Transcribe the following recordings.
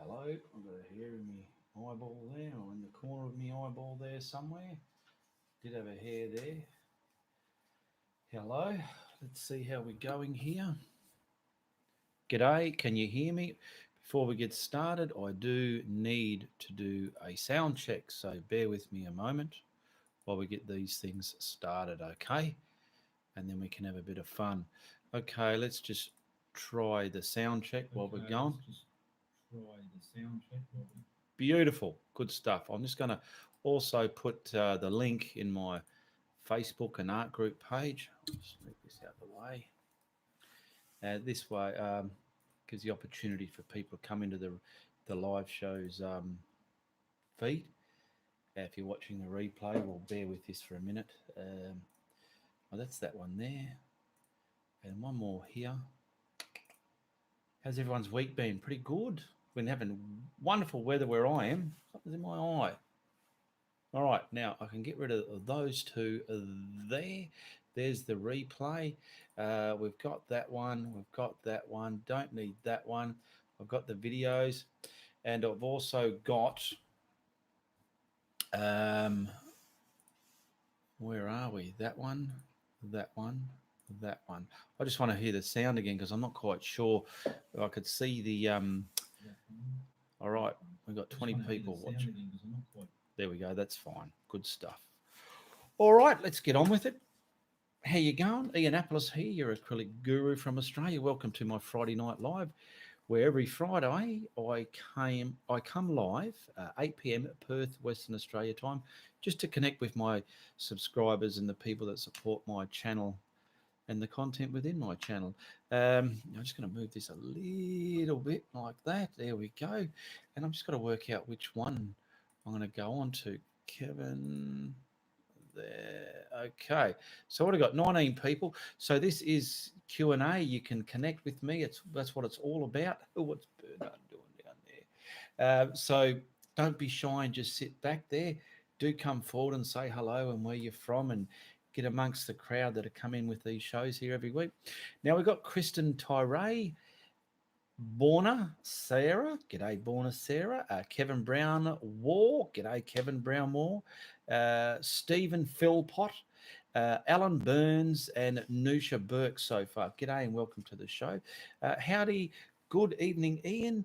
Hello, I've got a hair in my eyeball there, or in the corner of my eyeball there somewhere. Did have a hair there. Hello, let's see how we're going here. G'day, can you hear me? Before we get started, I do need to do a sound check, so bear with me a moment while we get these things started, okay? And then we can have a bit of fun. Okay, let's just try the sound check while we're going. Beautiful, good stuff. I'm just going to also put the link in my Facebook and art group page. I'll just move this out of the way. This way gives the opportunity for people to come into the live show's feed. If you're watching the replay, we'll bear with this for a minute. Well, that's that one there. And one more here. How's everyone's week been? Pretty good. Been having wonderful weather where I am. Something's in my eye. All right, now I can get rid of those two there. There's the replay. We've got that one. We've got that one. Don't need that one. I've got the videos. And I've also got, where are we? That one, that one, that one. I just want to hear the sound again because I'm not quite sure. I could see the, all right, we've got 20 people watching. There we go. That's fine. Good stuff. All right, let's get on with it. How you going? Ianapolis here, your acrylic guru from Australia. Welcome to my Friday night live, where every Friday I come live 8 p.m. Perth, Western Australia time, just to connect with my subscribers and the people that support my channel and the content within my channel. I'm just going to move this a little bit like that. There we go. And I'm just going to work out which one I'm going to go on to. Kevin, there. Okay. So what I got? 19 people. So this is Q&A. You can connect with me. That's what it's all about. Oh, what's Bernard doing down there? So don't be shy and just sit back there. Do come forward and say hello and where you're from and get amongst the crowd that are coming with these shows here every week. Now we've got Kristen Tyree, Borna Sarah, g'day Borna Sarah, Kevin Brown War, g'day Kevin Brown War, Stephen Philpott, Alan Burns, and Nusha Burke so far. G'day and welcome to the show. Howdy, good evening, Ian.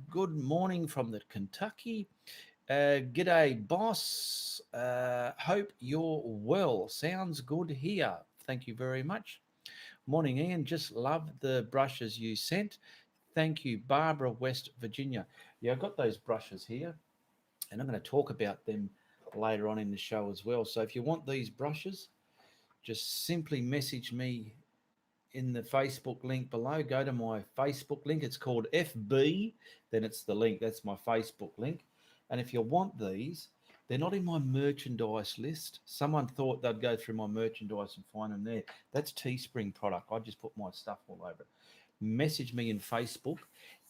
Good morning from the Kentucky. G'day, boss. Hope you're well. Sounds good here. Thank you very much. Morning, Ian. Just love the brushes you sent. Thank you, Barbara, West Virginia. Yeah, I've got those brushes here, and I'm going to talk about them later on in the show as well. So if you want these brushes, just simply message me in the Facebook link below. Go to my Facebook link. It's called FB. Then it's the link. That's my Facebook link. And if you want these, they're not in my merchandise list. Someone thought they'd go through my merchandise and find them there. That's Teespring product. I just put my stuff all over it. Message me in Facebook,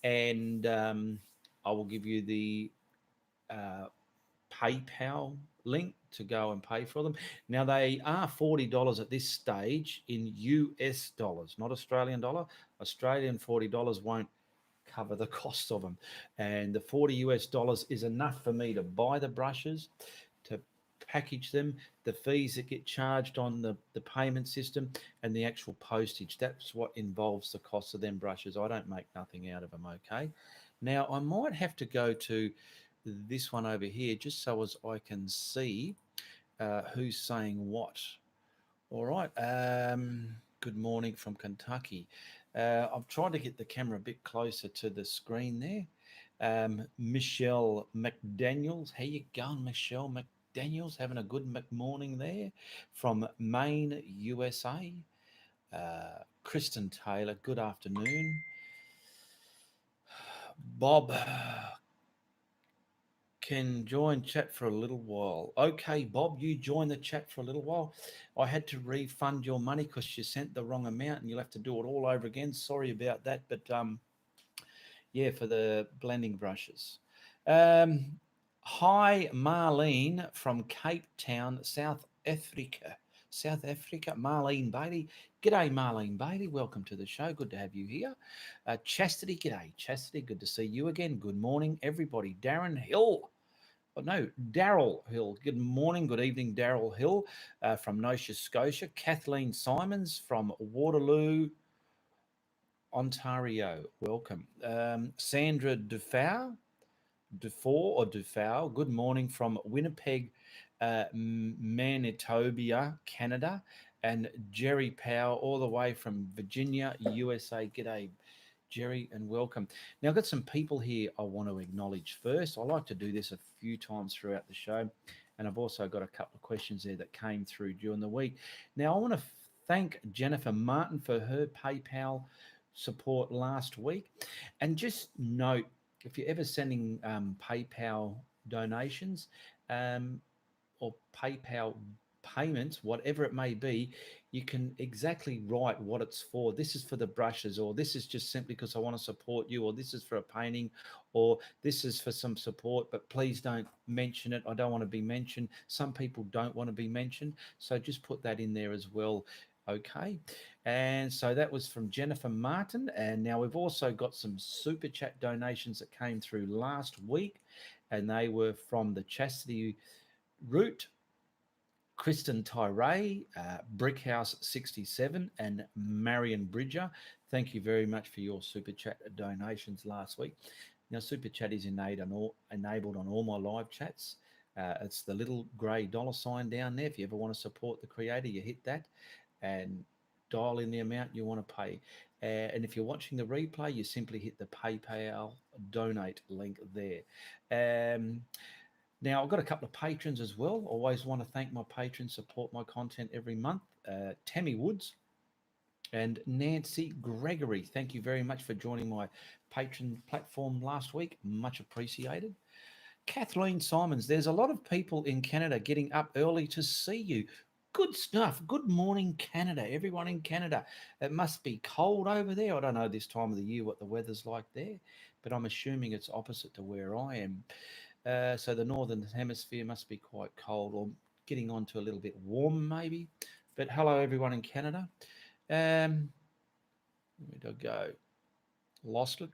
and I will give you the PayPal link to go and pay for them. Now, they are $40 at this stage in US dollars, not Australian dollar. Australian $40 won't cover the cost of them, and the 40 US dollars is enough for me to buy the brushes, to package them, the fees that get charged on the payment system, and the actual postage. That's what involves the cost of them brushes. I don't make nothing out of them. Okay, now I might have to go to this one over here just so as I can see who's saying what. All right. Good morning from Kentucky. I've tried to get the camera a bit closer to the screen there. Michelle McDaniels. How you going, Michelle McDaniels? Having a good morning there from Maine, USA. Kristen Taylor, good afternoon. Bob can join chat for a little while. Okay, Bob, you join the chat for a little while. I had to refund your money because you sent the wrong amount and you'll have to do it all over again. Sorry about that, but yeah, for the blending brushes. Hi, Marlene from Cape Town, South Africa. South Africa. Marlene Bailey. G'day, Marlene Bailey. Welcome to the show. Good to have you here. Chastity, g'day. Chastity, good to see you again. Good morning, everybody. Darren Hill. Oh, no, Daryl Hill. Good morning, good evening, Daryl Hill from Nova Scotia. Kathleen Simons from Waterloo, Ontario. Welcome. Sandra Dufour. Good morning from Winnipeg, Manitoba, Canada. And Jerry Powell, all the way from Virginia, USA. G'day, Jerry, and welcome. Now, I've got some people here I want to acknowledge first. I like to do this a few times throughout the show, and I've also got a couple of questions there that came through during the week. Now, I want to thank Jennifer Martin for her PayPal support last week. And just note, if you're ever sending PayPal donations or PayPal payments, whatever it may be, you can exactly write what it's for. This is for the brushes, or this is just simply because I want to support you, or this is for a painting, or this is for some support, but please don't mention it. I don't want to be mentioned. Some people don't want to be mentioned. So just put that in there as well. Okay. And so that was from Jennifer Martin. And now we've also got some super chat donations that came through last week, and they were from the Chastity Route, Kristen Tyree, Brickhouse 67, and Marion Bridger. Thank you very much for your super chat donations last week. Now, super chat is enabled on all my live chats. It's the little grey $ down there. If you ever want to support the creator, you hit that and dial in the amount you want to pay. And if you're watching the replay, you simply hit the PayPal donate link there. Now, I've got a couple of patrons as well. Always want to thank my patrons, support my content every month. Tammy Woods and Nancy Gregory. Thank you very much for joining my patron platform last week. Much appreciated. Kathleen Simons, there's a lot of people in Canada getting up early to see you. Good stuff. Good morning, Canada. Everyone in Canada. It must be cold over there. I don't know this time of the year what the weather's like there, but I'm assuming it's opposite to where I am. So the northern hemisphere must be quite cold, or getting on to a little bit warm maybe. But hello, everyone in Canada. Where did I go? Lost it.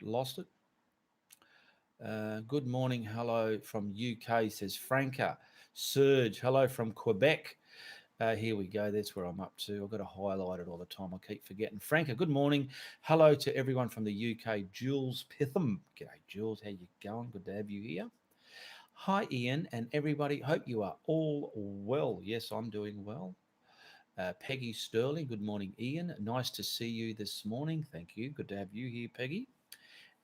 Good morning. Hello from UK, says Franca. Serge, hello from Quebec. Here we go. That's where I'm up to. I've got to highlight it all the time. I keep forgetting. Franca, good morning. Hello to everyone from the UK. Jules Pitham. G'day, Jules. How you going? Good to have you here. Hi, Ian, and everybody. Hope you are all well. Yes, I'm doing well. Peggy Sterling. Good morning, Ian. Nice to see you this morning. Thank you. Good to have you here, Peggy.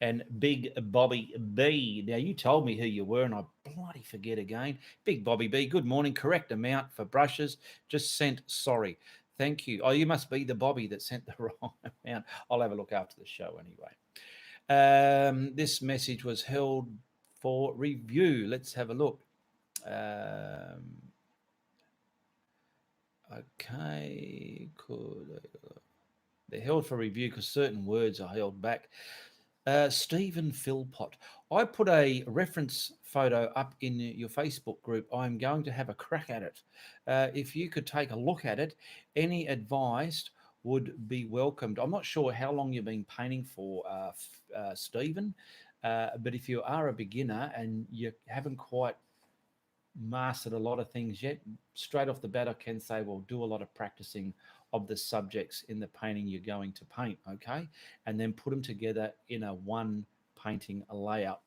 And Big Bobby B. Now, you told me who you were, and I bloody forget again. Big Bobby B. Good morning. Correct amount for brushes. Just sent. Sorry. Thank you. Oh, you must be the Bobby that sent the wrong amount. I'll have a look after the show anyway. This message was held for review. Let's have a look. Okay, they're held for review because certain words are held back. Stephen Philpott, I put a reference photo up in your Facebook group. I'm going to have a crack at it. If you could take a look at it, any advice would be welcomed. I'm not sure how long you've been painting for, Stephen, but if you are a beginner and you haven't quite mastered a lot of things yet, straight off the bat I can say, well, do a lot of practicing of the subjects in the painting you're going to paint, okay? And then put them together in a one painting layout.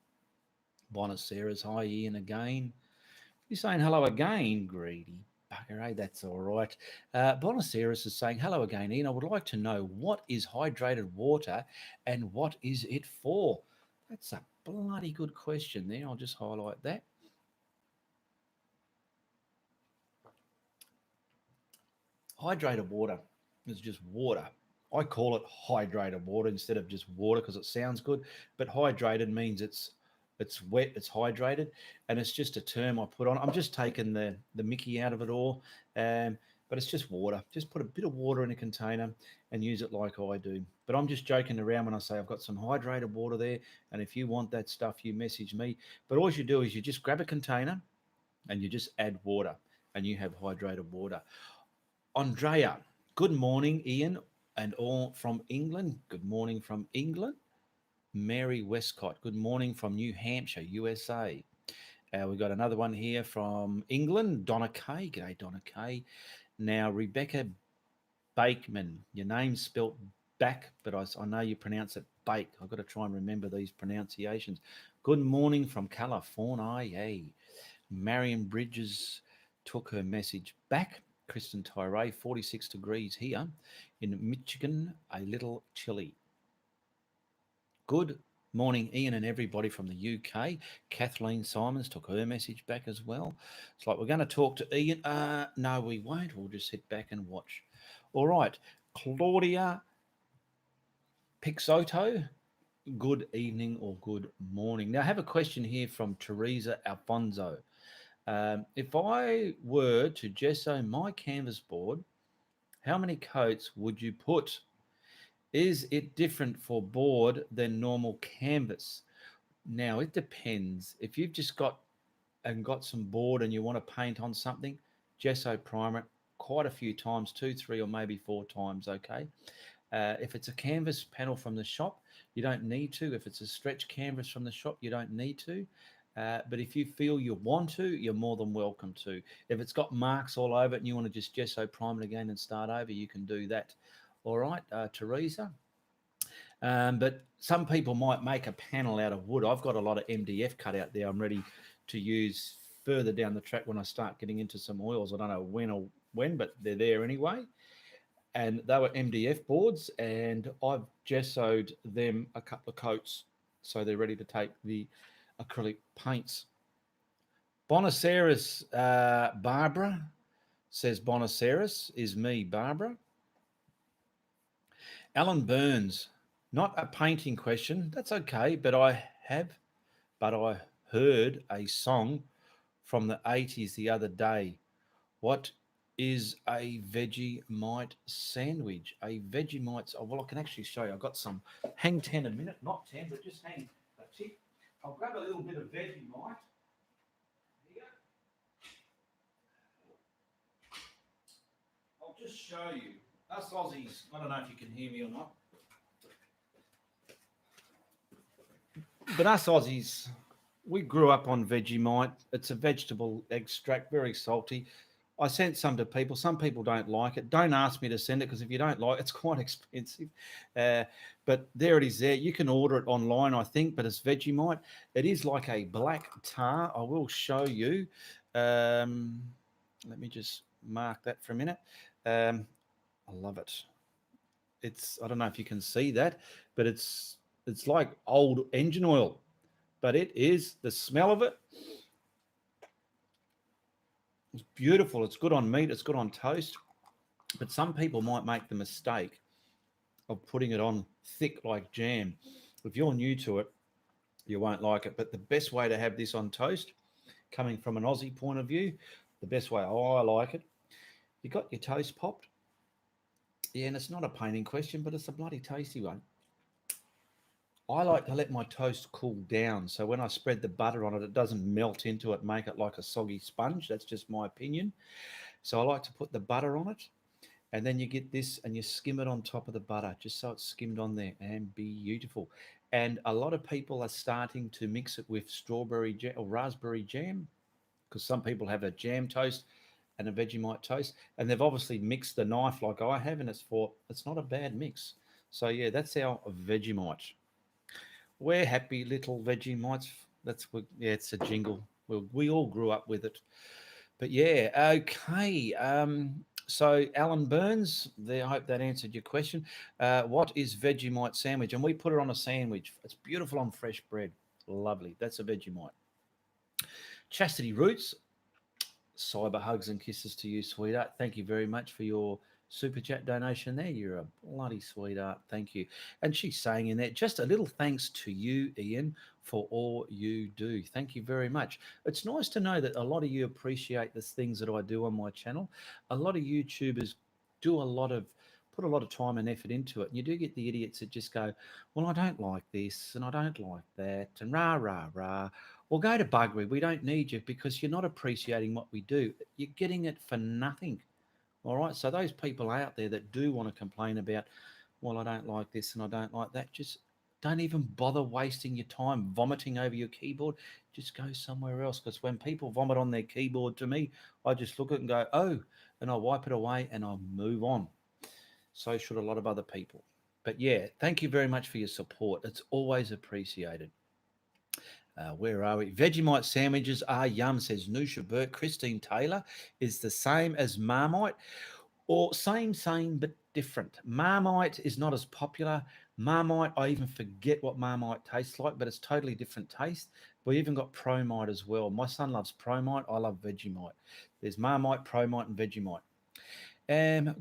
Bonacera's, hi Ian again. You're saying hello again, greedy bugger, eh? That's all right. Bonacera's is saying, hello again, Ian. I would like to know, what is hydrated water and what is it for? That's a bloody good question there. I'll just highlight that. Hydrated water is just water. I call it hydrated water instead of just water because it sounds good. But hydrated means it's wet, it's hydrated, and it's just a term I put on. I'm just taking the Mickey out of it all, but it's just water. Just put a bit of water in a container and use it like I do. But I'm just joking around when I say I've got some hydrated water there, and if you want that stuff, you message me. But all you do is you just grab a container and you just add water, and you have hydrated water. Andrea, good morning, Ian, and all from England. Good morning from England. Mary Westcott, good morning from New Hampshire, USA. We got another one here from England, Donna Kay. G'day, Donna Kay. Now, Rebecca Bakeman, your name's spelt back, but I know you pronounce it bake. I've got to try and remember these pronunciations. Good morning from California. Marion Bridges took her message back. Kristen Tyree, 46 degrees here in Michigan, a little chilly. Good morning, Ian, and everybody from the UK. Kathleen Simons took her message back as well. It's like we're going to talk to Ian. No, we won't. We'll just sit back and watch. All right, Claudia Pixoto, good evening or good morning. Now, I have a question here from Teresa Alfonso. If I were to gesso my canvas board, how many coats would you put? Is it different for board than normal canvas? Now, it depends. If you've just got some board and you want to paint on something, gesso primer it quite a few times, 2, 3, or maybe 4 times, okay? If it's a canvas panel from the shop, you don't need to. If it's a stretch canvas from the shop, you don't need to. But if you feel you want to, you're more than welcome to. If it's got marks all over it and you want to just gesso prime it again and start over, you can do that. All right, Teresa. But some people might make a panel out of wood. I've got a lot of MDF cut out there. I'm ready to use further down the track when I start getting into some oils. I don't know when, but they're there anyway. And they were MDF boards, and I've gessoed them a couple of coats, so they're ready to take the acrylic paints. Bonaceras, Barbara says Bonaceras is me, Barbara. Alan Burns, not a painting question. That's okay, but I heard a song from the 80s the other day. What is a Vegemite sandwich? A Vegemite, oh, well, I can actually show you. I've got some. Hang 10 a minute, not 10, but just hang a tick. I'll grab a little bit of Vegemite. Here. I'll just show you. Us Aussies, I don't know if you can hear me or not. But us Aussies, we grew up on Vegemite. It's a vegetable extract, very salty. I sent some to people. Some people don't like it. Don't ask me to send it because if you don't like it, it's quite expensive. But there it is there. You can order it online, I think, but it's Vegemite. It is like a black tar. I will show you. Let me just mark that for a minute. I love it. I don't know if you can see that, but it's like old engine oil. But it is, the smell of it, it's beautiful. It's good on meat. It's good on toast. But some people might make the mistake of putting it on thick like jam. If you're new to it, you won't like it. But the best way to have this on toast, coming from an Aussie point of view, the best way I like it, you got your toast popped. Yeah, and it's not a painting question, but it's a bloody tasty one. I like to let my toast cool down. So when I spread the butter on it, it doesn't melt into it, make it like a soggy sponge. That's just my opinion. So I like to put the butter on it. And then you get this and you skim it on top of the butter, just so it's skimmed on there, and beautiful. And a lot of people are starting to mix it with strawberry jam or raspberry jam, because some people have a jam toast and a Vegemite toast. And they've obviously mixed the knife like I have, and it's not a bad mix. So yeah, that's our Vegemite. We're happy little Vegemites. Yeah, it's a jingle. We all grew up with it. But yeah, okay. So Alan Burns, there. I hope that answered your question. What is Vegemite sandwich? And we put it on a sandwich. It's beautiful on fresh bread. Lovely. That's a Vegemite. Chastity Roots. Cyber hugs and kisses to you, sweetheart. Thank you very much for your super chat donation there. You're a bloody sweetheart. Thank you. And she's saying in there, just a little thanks to you, Ian, for all you do. Thank you very much. It's nice to know that a lot of you appreciate the things that I do on my channel. A lot of YouTubers put a lot of time and effort into it. And you do get the idiots that just go, well, I don't like this and I don't like that and rah, rah, rah. Well, go to Buggery. We don't need you because you're not appreciating what we do. You're getting it for nothing. All right. So those people out there that do want to complain about, well, I don't like this and I don't like that, just don't even bother wasting your time vomiting over your keyboard. Just go somewhere else. Because when people vomit on their keyboard to me, I just look at it and go, oh, and I wipe it away and I move on. So should a lot of other people. But yeah, thank you very much for your support. It's always appreciated. Where are we? Vegemite sandwiches are yum, says Nusha Burke. Christine Taylor is the same as Marmite, or same, but different. Marmite is not as popular. Marmite, I even forget what Marmite tastes like, but it's totally different taste. We even got Promite as well. My son loves Promite. I love Vegemite. There's Marmite, Promite, and Vegemite.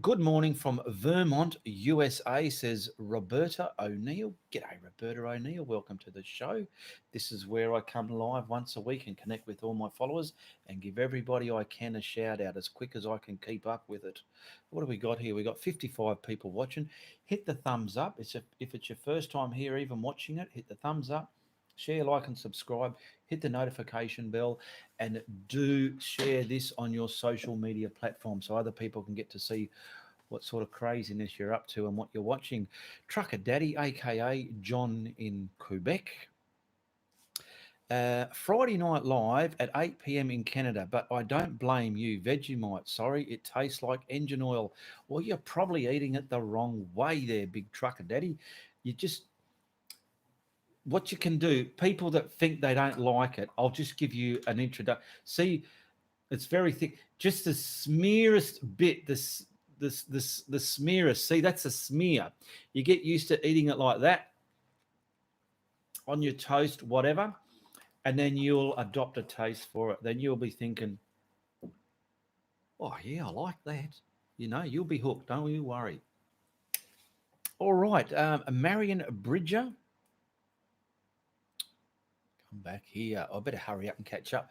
Good morning from Vermont, USA, says Roberta O'Neill. G'day, Roberta O'Neill. Welcome to the show. This is where I come live once a week and connect with all my followers and give everybody I can a shout out as quick as I can keep up with it. What do we got here? We got 55 people watching. Hit the thumbs up. If it's your first time here, even watching it, hit the thumbs up. Share, like, and subscribe. Hit the notification bell and do share this on your social media platform so other people can get to see what sort of craziness you're up to and what you're watching. Trucker Daddy, aka John in Quebec. Friday night live at 8 p.m. in Canada, but I don't blame you. Vegemite, sorry, it tastes like engine oil. Well, you're probably eating it the wrong way there, big trucker daddy. You just, what you can do, people that think they don't like it, I'll just give you an introduction. See, it's very thick. Just the smearest bit, the smearest. See, that's a smear. You get used to eating it like that on your toast, whatever, and then you'll adopt a taste for it. Then you'll be thinking, oh yeah, I like that. You know, you'll be hooked. Don't you worry. All right, Marion Bridger. Come back here. I better hurry up and catch up.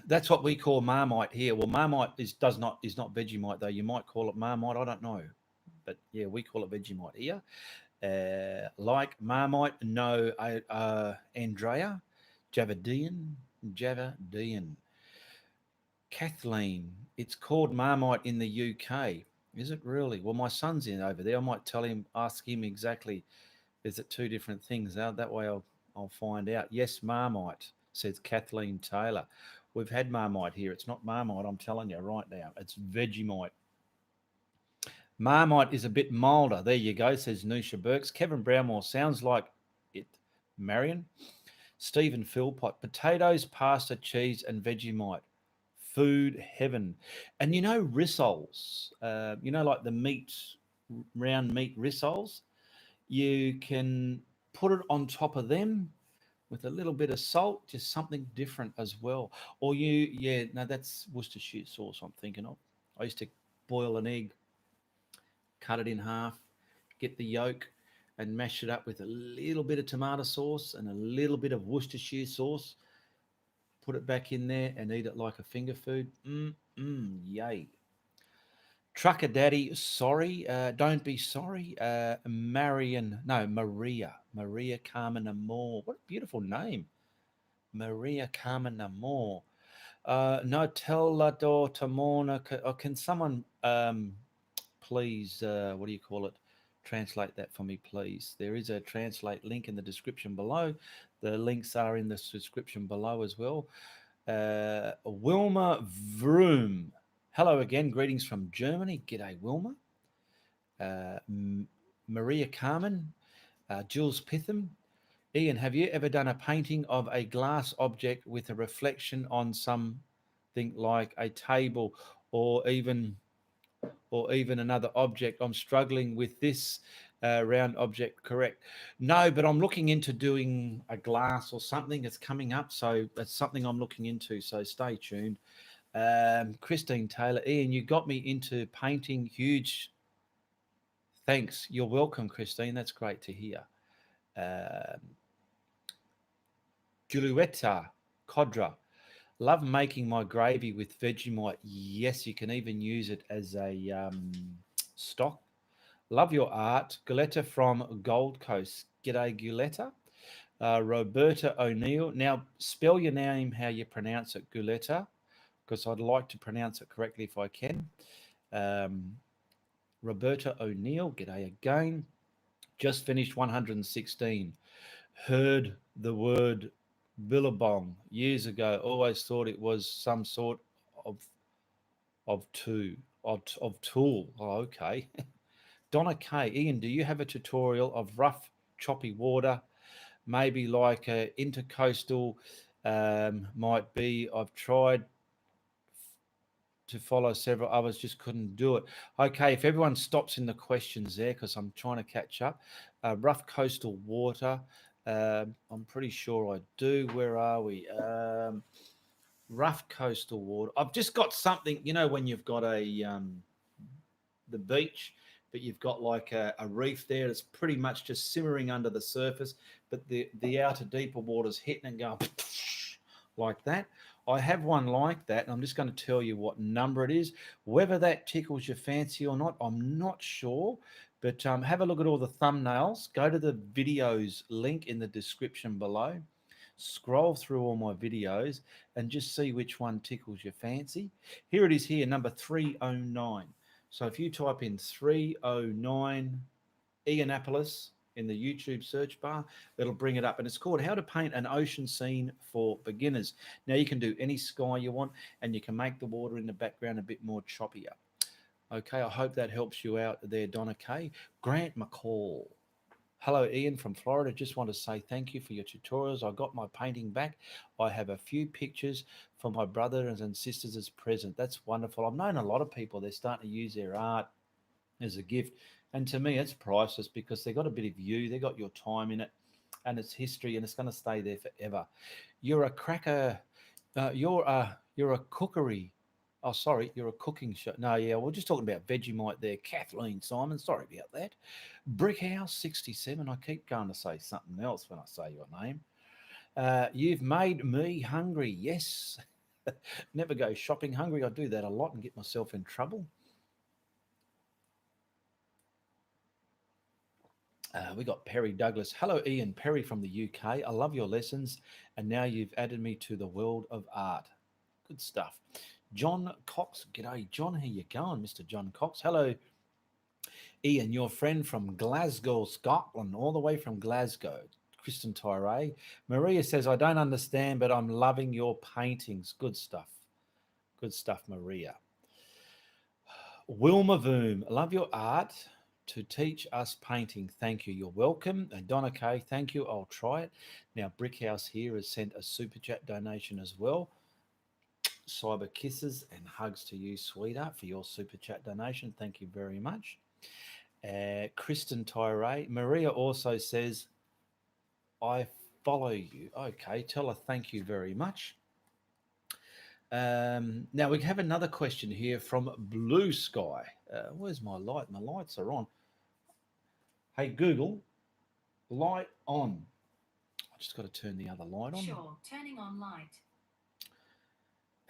That's what we call Marmite here. Well, Marmite is not Vegemite though. You might call it Marmite. I don't know, but yeah, we call it Vegemite here. Like Marmite, no, Andrea, Javadian, Kathleen. It's called Marmite in the UK. Is it really? Well, my son's in over there. I might tell him, ask him exactly. Is it two different things? That way I'll find out. Yes, Marmite, says Kathleen Taylor. We've had Marmite here. It's not Marmite, I'm telling you right now. It's Vegemite. Marmite is a bit milder. There you go, says Nusha Burks. Kevin Brownmore sounds like it. Marion. Stephen Philpott. Potatoes, pasta, cheese, and Vegemite. Food heaven. And you know rissoles, like the meat, round meat rissoles? You can put it on top of them with a little bit of salt, just something different as well. Or yeah, no, that's Worcestershire sauce I'm thinking of. I used to boil an egg, cut it in half, get the yolk, and mash it up with a little bit of tomato sauce and a little bit of Worcestershire sauce. Put it back in there and eat it like a finger food. Yay. Trucker Daddy, sorry. Don't be sorry. Maria Carmen Amor. What a beautiful name. Maria Carmen Amor. No, tell la daughter Mona. Can someone please, what do you call it? Translate that for me, please. There is a translate link in the description below. The links are in the description below as well. Wilma Vroom. Hello again. Greetings from Germany. G'day, Wilma. Maria Carmen. Jules Pitham. Ian, have you ever done a painting of a glass object with a reflection on something like a table or even another object? I'm struggling with this round object. Correct. No, but I'm looking into doing a glass or something. It's coming up, so that's something I'm looking into. So stay tuned. Christine Taylor, Ian, you got me into painting. Huge thanks. You're welcome, Christine. That's great to hear. Giulietta Codra. Love making my gravy with Vegemite. Yes, you can even use it as a stock. Love your art. Guletta from Gold Coast. G'day, Guletta. Roberta O'Neill. Now, spell your name how you pronounce it, Guletta. because I'd like to pronounce it correctly if I can. Um, Roberta O'Neill, g'day again. Just finished 116. Heard the word billabong years ago. Always thought it was some sort of of two of tool. Oh, okay. Donna K. Ian, do you have a tutorial of rough, choppy water? Maybe like a intercoastal might be. I've tried to follow several others, just couldn't do it. Okay, if everyone stops in the questions there, because I'm trying to catch up. Rough coastal water. I'm pretty sure I do. Where are we? Rough coastal water. I've just got something. You know when you've got the beach, but you've got like a reef there. It's pretty much just simmering under the surface, but the outer deeper water's hitting and going like that. I have one like that, and I'm just going to tell you what number it is. Whether that tickles your fancy or not, I'm not sure. But have a look at all the thumbnails. Go to the videos link in the description below. Scroll through all my videos and just see which one tickles your fancy. Here it is here, number 309. So if you type in 309 Ianapolis in the YouTube search bar, it'll bring it up. And it's called How to Paint an Ocean Scene for Beginners. Now you can do any sky you want, and you can make the water in the background a bit more choppier. Okay, I hope that helps you out there, Donna K. Grant McCall. Hello, Ian from Florida. Just want to say thank you for your tutorials. I got my painting back. I have a few pictures for my brothers and sisters as present. That's wonderful. I've known a lot of people, they're starting to use their art as a gift. And to me, it's priceless because they got a bit of you, they got your time in it, and it's history, and it's going to stay there forever. You're a cracker. You're a cookery. Oh, sorry, you're a cooking show. No, yeah, we're just talking about Vegemite there. Kathleen Simon, sorry about that. Brickhouse 67. I keep going to say something else when I say your name. You've made me hungry. Yes. Never go shopping hungry. I do that a lot and get myself in trouble. We got Perry Douglas. Hello, Ian. Perry from the UK. I love your lessons, and now you've added me to the world of art. Good stuff. John Cox. G'day, John. How you going, Mr. John Cox? Hello, Ian, your friend from Glasgow, Scotland, all the way from Glasgow. Kristen Tyree. Maria says, I don't understand, but I'm loving your paintings. Good stuff. Good stuff, Maria. Wilma Voom, love your art to teach us painting. Thank you. You're welcome. And Donna Kay, thank you. I'll try it. Now, Brickhouse here has sent a super chat donation as well. Cyber kisses and hugs to you, sweetheart, for your super chat donation. Thank you very much. Kristen Tyree. Maria also says, I follow you. Okay, tell her thank you very much. Now we have another question here from Blue Sky. Where's my light? My lights are on. Hey Google, light on. I just got to turn the other light on. Sure, turning on light.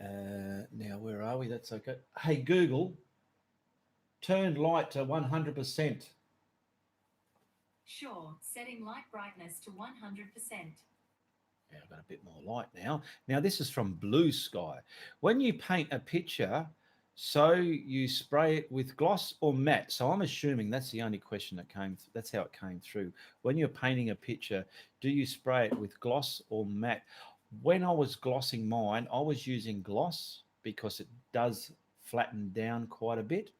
Now where are we? That's okay. Hey Google, turn light to 100%. Sure, setting light brightness to 100%. Yeah, I've got a bit more light now. Now this is from Blue Sky. When you paint a picture, so you spray it with gloss or matte. So I'm assuming that's the only question that came. That's how it came through. When you're painting a picture, do you spray it with gloss or matte? When I was glossing mine, I was using gloss because it does flatten down quite a bit.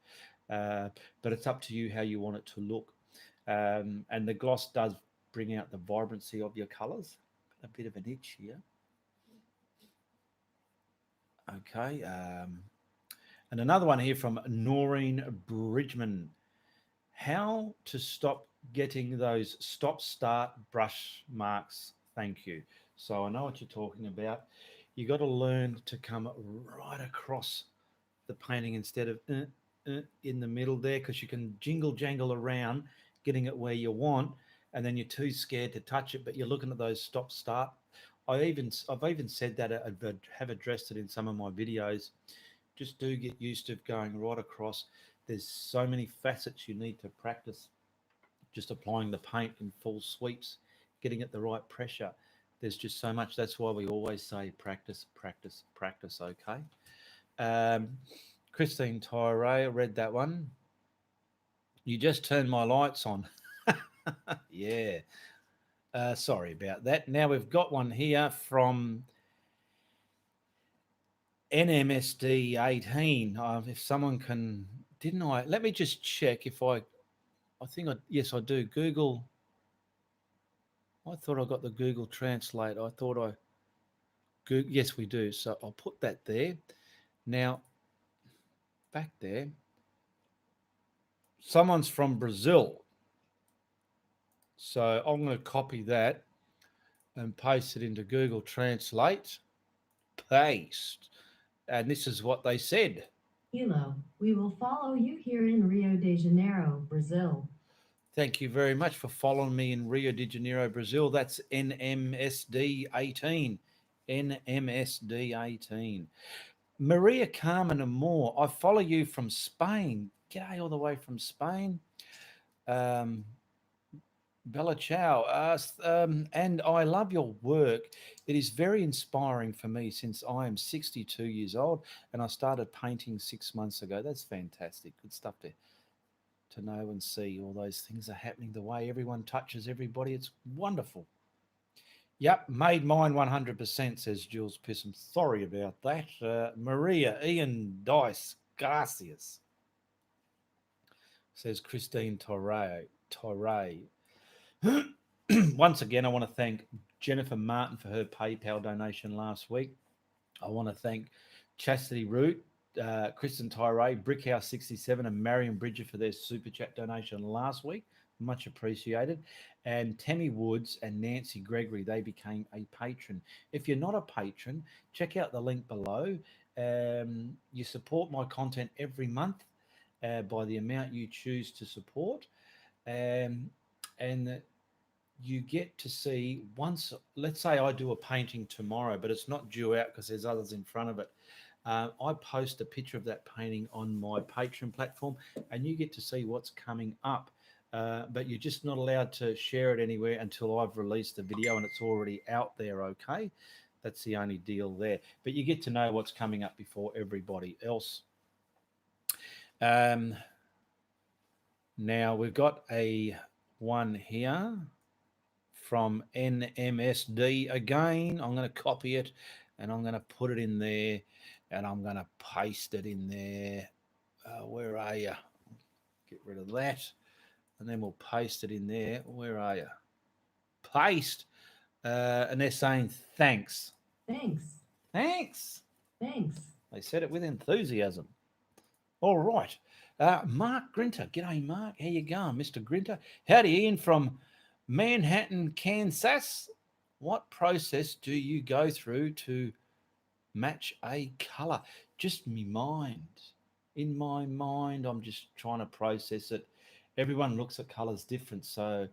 But it's up to you how you want it to look. And the gloss does bring out the vibrancy of your colours. A bit of an itch here. Okay. And another one here from Noreen Bridgman. How to stop getting those stop-start brush marks? Thank you. So I know what you're talking about. You got to learn to come right across the painting instead of in the middle there, because you can jingle jangle around getting it where you want, and then you're too scared to touch it, but you're looking at those stop start. I've even said that, I have addressed it in some of my videos. Just do get used to going right across. There's so many facets you need to practice. Just applying the paint in full sweeps, getting it the right pressure. There's just so much. That's why we always say practice, practice, practice. Okay. Christine Tyree, I read that one. You just turned my lights on. Yeah. Sorry about that. Now we've got one here from NMSD 18. If someone can, didn't I? Let me just check if I think yes, I do. Google, I thought I got the Google Translate. I thought yes, we do. So I'll put that there. Now, back there, someone's from Brazil. So I'm going to copy that and paste it into Google Translate. Paste. And this is what they said. Hello, we will follow you here in Rio de Janeiro, Brazil. Thank you very much for following me in Rio de Janeiro, Brazil. That's NMSD 18. NMSD 18. Maria Carmen Amor, I follow you from Spain. G'day all the way from Spain. Bella Ciao. And I love your work. It is very inspiring for me since I am 62 years old and I started painting 6 months ago. That's fantastic. Good stuff to know and see all those things are happening the way everyone touches everybody. It's wonderful. Yep, made mine 100%, says Jules Pissam. Sorry about that. Maria Ian Dice Garcias, says Christine Torre. Once again, I want to thank Jennifer Martin for her PayPal donation last week. I want to thank Chastity Root, Kristen Tyree, Brickhouse 67, and Marion Bridger for their super chat donation last week. Much appreciated. And Tammy Woods and Nancy Gregory, they became a patron. If you're not a patron, check out the link below. You support my content every month by the amount you choose to support. And you get to see once, let's say I do a painting tomorrow, but it's not due out because there's others in front of it. I post a picture of that painting on my Patreon platform and you get to see what's coming up. But you're just not allowed to share it anywhere until I've released the video and it's already out there, okay? That's the only deal there. But you get to know what's coming up before everybody else. Now we've got a one here from NMSD again. I'm going to copy it and I'm going to put it in there and I'm going to paste it in there. Where are you? Get rid of that. And then we'll paste it in there. Where are you? Paste. And they're saying thanks. Thanks. Thanks. Thanks. They said it with enthusiasm. All right. Mark Grinter. G'day, Mark. How you going, Mr. Grinter? Howdy, Ian from Manhattan, Kansas. What process do you go through to match a colour? Just me mind. In my mind, I'm just trying to process it. Everyone looks at colours different, so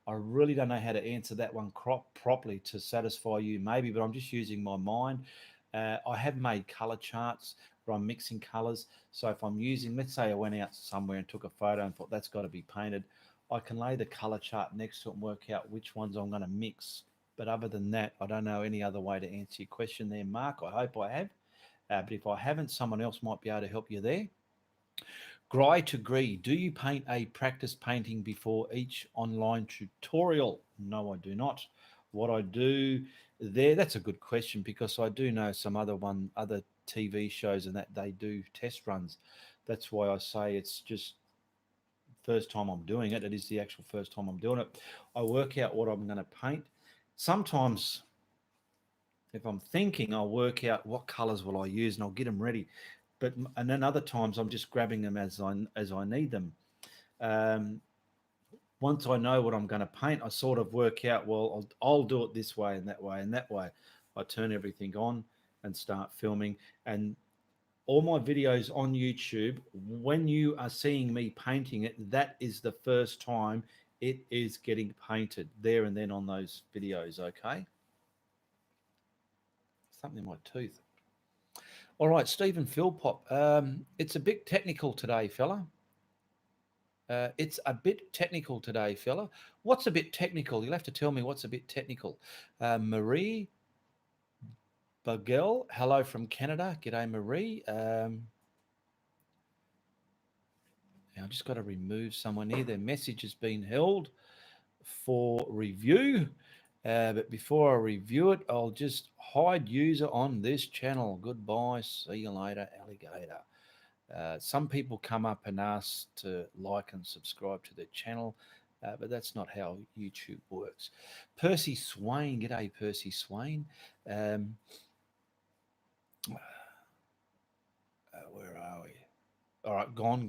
I really don't know how to answer that one properly to satisfy you, maybe, but I'm just using my mind. I have made colour charts where I'm mixing colours. So if I'm using, let's say I went out somewhere and took a photo and thought that's got to be painted, I can lay the colour chart next to it and work out which ones I'm going to mix. But other than that, I don't know any other way to answer your question there, Mark. I hope I have. But if I haven't, someone else might be able to help you there. Gry to Gree, do you paint a practice painting before each online tutorial? No, I do not. What I do there, that's a good question because I do know some other TV shows and that they do test runs. That's why I say it's just first time I'm doing it. It is the actual first time I'm doing it. I work out what I'm going to paint. Sometimes if I'm thinking, I'll work out what colors will I use and I'll get them ready. And then other times I'm just grabbing them as I need them. Once I know what I'm going to paint, I sort of work out, well, I'll do it this way and that way and that way. I turn everything on and start filming. And all my videos on YouTube, when you are seeing me painting it, that is the first time it is getting painted there and then on those videos, okay? Something in my tooth. All right, Stephen Philpop. It's a bit technical today, fella. It's a bit technical today, fella. What's a bit technical? You'll have to tell me what's a bit technical. Marie Bagel, hello from Canada. G'day, Marie. Now I've just got to remove someone here. Their message has been held for review. But before I review it, I'll just hide user on this channel. Goodbye. See you later, alligator. Some people come up and ask to like and subscribe to their channel, but that's not how YouTube works. Percy Swain, g'day, Percy Swain. Where are we? All right, gone.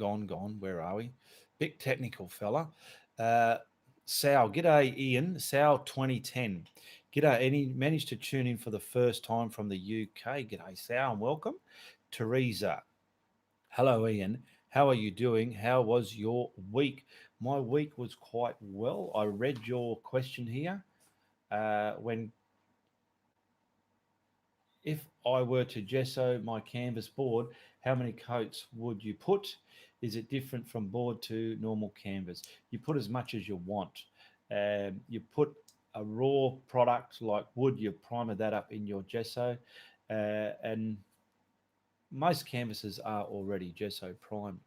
Where are we? Big technical fella. Sal, g'day, Ian. Sal 2010. G'day, and he managed to tune in for the first time from the UK. G'day, Sal, and welcome. Teresa. Hello, Ian. How are you doing? How was your week? My week was quite well. I read your question here. If I were to gesso my canvas board, how many coats would you put? Is it different from board to normal canvas? You put as much as you want. You put a raw product like wood, you primer that up in your gesso, and most canvases are already gesso primed.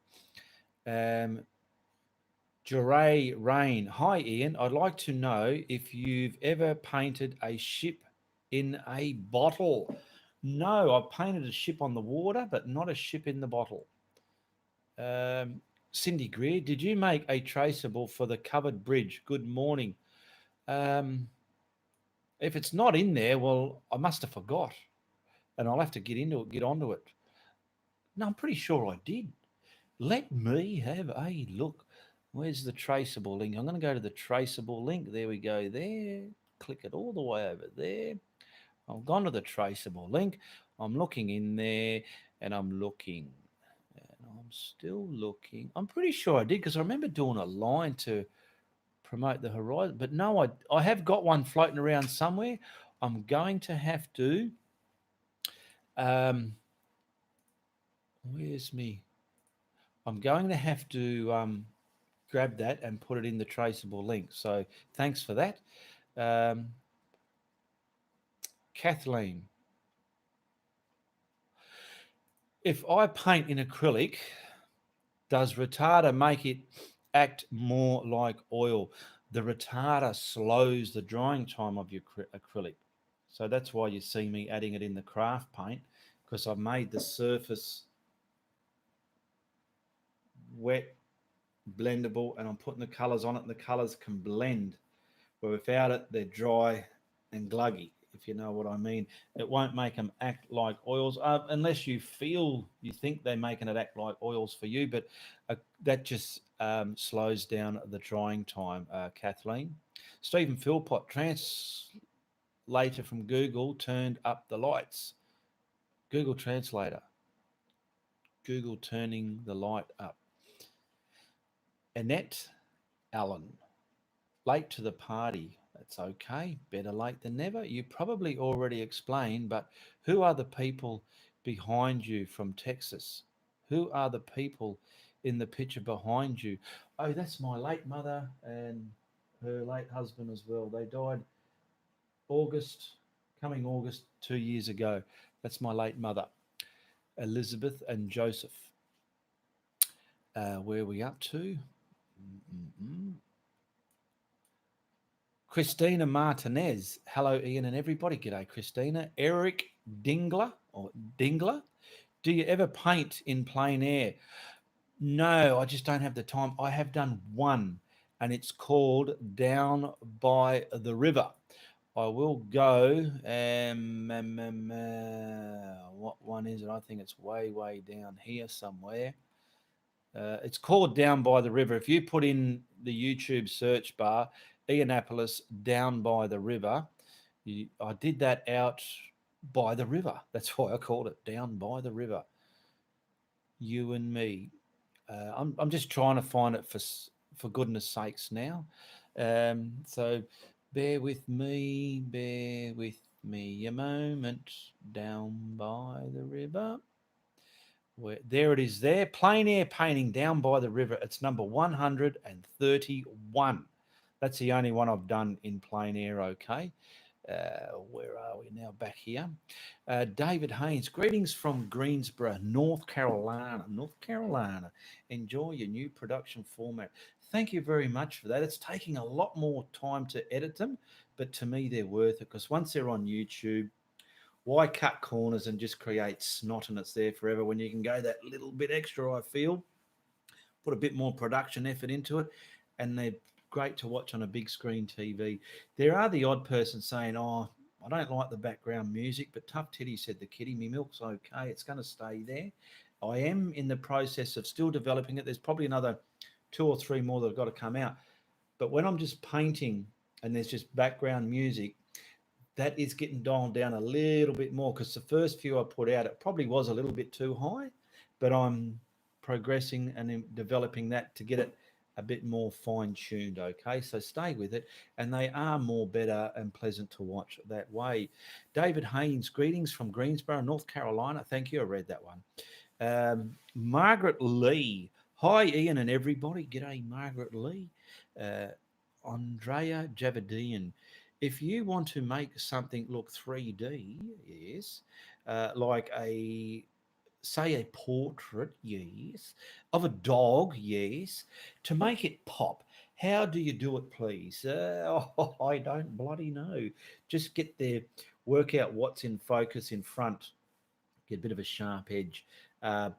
Jeray Rain. Hi, Ian. I'd like to know if you've ever painted a ship in a bottle. No, I've painted a ship on the water, but not a ship in the bottle. Cindy Greer, did you make a traceable for the covered bridge? Good morning. If it's not in there, well, I must have forgot, and I'll have to get onto it. No, I'm pretty sure I did. Let me have a look. Where's the traceable link? I'm going to go to the traceable link. There we go there. Click it all the way over there. I've gone to the traceable link. I'm looking in there and I'm looking. And I'm still looking. I'm pretty sure I did because I remember doing a line to promote the horizon. But no, I have got one floating around somewhere. I'm going to have to... where's me? I'm going to have to... grab that and put it in the traceable link. So thanks for that. Kathleen, if I paint in acrylic, does retarder make it act more like oil? The retarder slows the drying time of your acrylic. So that's why you see me adding it in the craft paint, because I've made the surface wet, blendable, and I'm putting the colors on it, and the colors can blend. But without it, they're dry and gluggy, if you know what I mean. It won't make them act like oils, unless you think they're making it act like oils for you, but that just slows down the drying time, Kathleen. Stephen Philpott, translator from Google, turned up the lights. Google Translator. Google turning the light up. Annette Allen, late to the party. That's okay. Better late than never. You probably already explained, but who are the people behind you from Texas? Who are the people in the picture behind you? Oh, that's my late mother and her late husband as well. They died coming August 2 years ago. That's my late mother, Elizabeth and Joseph. Where are we up to? Christina Martinez. Hello, Ian and everybody. G'day, Christina. Eric Dingler. Do you ever paint in plein air? No, I just don't have the time. I have done one, and it's called Down by the River. I will go. What one is it? I think it's way down here somewhere. It's called Down by the River. If you put in the YouTube search bar, Ianapolis, Down by the River, I did that out by the river. That's why I called it Down by the River. You and me. I'm just trying to find it for goodness sakes now. So bear with me a moment. Down by the river. There it is there. Plein air painting Down by the River. It's number 131. That's the only one I've done in plein air, okay? Where are we now? Back here. David Haynes, greetings from Greensboro, North Carolina. North Carolina. Enjoy your new production format. Thank you very much for that. It's taking a lot more time to edit them, but to me, they're worth it because once they're on YouTube, why cut corners and just create snot and it's there forever when you can go that little bit extra, I feel, put a bit more production effort into it, and they're great to watch on a big screen TV. There are the odd person saying, "Oh, I don't like the background music," but Tough Titty said the kitty, me milk's okay. It's going to stay there. I am in the process of still developing it. There's probably another 2 or 3 more that have got to come out. But when I'm just painting and there's just background music, that is getting dialed down a little bit more because the first few I put out, it probably was a little bit too high, but I'm progressing and developing that to get it a bit more fine tuned. Okay, so stay with it, and they are more better and pleasant to watch that way. David Haynes, greetings from Greensboro, North Carolina. Thank you. I read that one. Margaret Lee. Hi, Ian and everybody. G'day, Margaret Lee. Andrea Javadian. If you want to make something look 3D, yes, like say a portrait, yes, of a dog, yes, to make it pop, how do you do it, please? I don't bloody know. Just get there, work out what's in focus in front, get a bit of a sharp edge.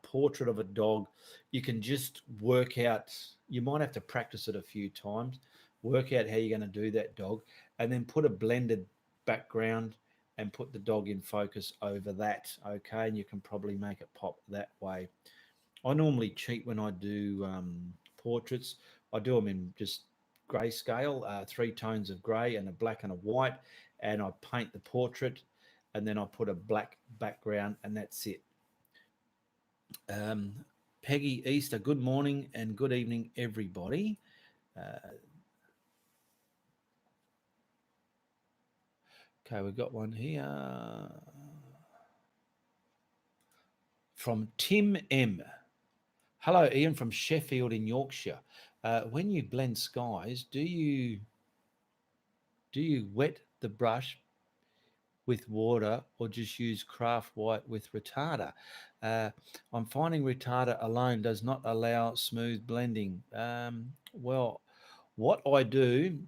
Portrait of a dog, you can just work out, you might have to practice it a few times, work out how you're going to do that dog, and then put a blended background and put the dog in focus over that. Okay, and you can probably make it pop that way. I normally cheat when I do portraits. I do them in just grayscale, 3 tones of grey and a black and a white, and I paint the portrait, and then I put a black background, and that's it. Peggy Easter, good morning and good evening, everybody. Okay, we've got one here from Tim M. Hello, Ian from Sheffield in Yorkshire. When you blend skies, do you wet the brush with water or just use craft white with retarder? I'm finding retarder alone does not allow smooth blending. Well, what I do,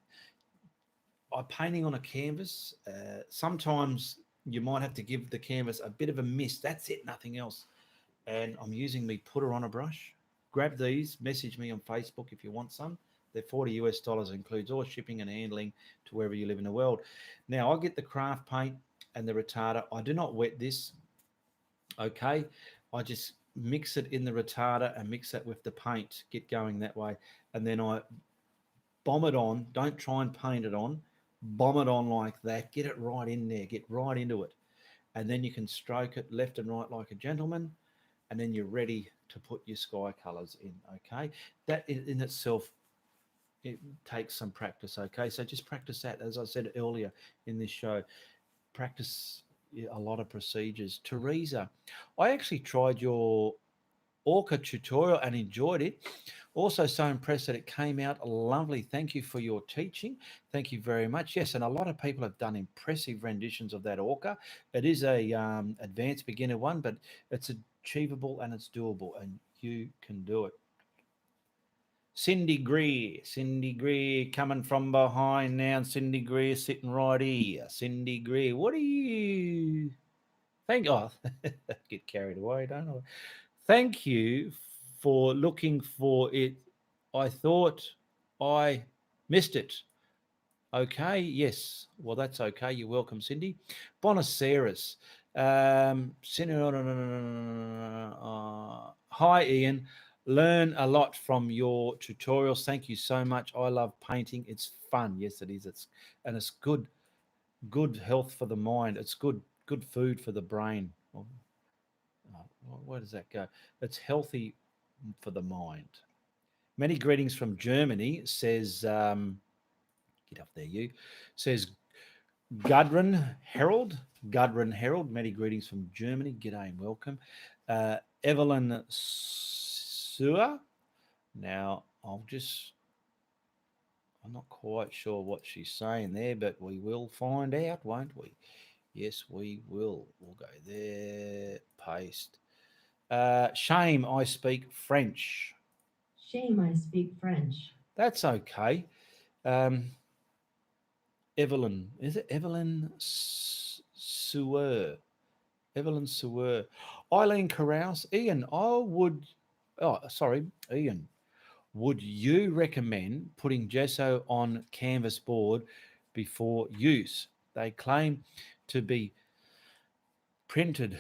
I'm painting on a canvas. Sometimes you might have to give the canvas a bit of a mist. That's it, nothing else. And I'm using me putter on a brush. Grab these, message me on Facebook if you want some. They're $40 US, includes all shipping and handling to wherever you live in the world. Now, I get the craft paint and the retarder. I do not wet this, okay? I just mix it in the retarder and mix that with the paint, get going that way. And then I bomb it on. Don't try and paint it on. Bomb it on like that. Get it right in there. Get right into it. And then you can stroke it left and right like a gentleman. And then you're ready to put your sky colors in, okay? That in itself, it takes some practice, okay? So just practice that, as I said earlier in this show. Practice a lot of procedures. Teresa, I actually tried your Orca tutorial and enjoyed it. Also so impressed that it came out lovely. Thank you for your teaching. Thank you very much. Yes, and a lot of people have done impressive renditions of that Orca. It is a advanced beginner one, but it's achievable and it's doable, and you can do it. Cindy Greer coming from behind now. Cindy Greer sitting right here. Cindy Greer, what are you? Thank God. Get carried away, don't I? Thank you for looking for it. I thought I missed it. Okay, yes. Well, that's okay. You're welcome, Cindy. Bonaceras. Cindy, hi, Ian. Learn a lot from your tutorials. Thank you so much. I love painting. It's fun. Yes, it is. It's good health for the mind. It's good food for the brain. Where does that go? It's healthy for the mind. Many greetings from Germany, says, get up there, you, says Gudrun Herald. Gudrun Herald, many greetings from Germany. G'day and welcome. Evelyn Sewer. Now, I'll just, I'm not quite sure what she's saying there, but we will find out, won't we? Yes, we will. We'll go there. Paste. Shame I speak French. Shame I speak French. That's okay. Um, Evelyn, is it Evelyn Sueur? Evelyn Sueur. Eileen Carouse. Ian, Ian, would you recommend putting gesso on canvas board before use? They claim to be printed,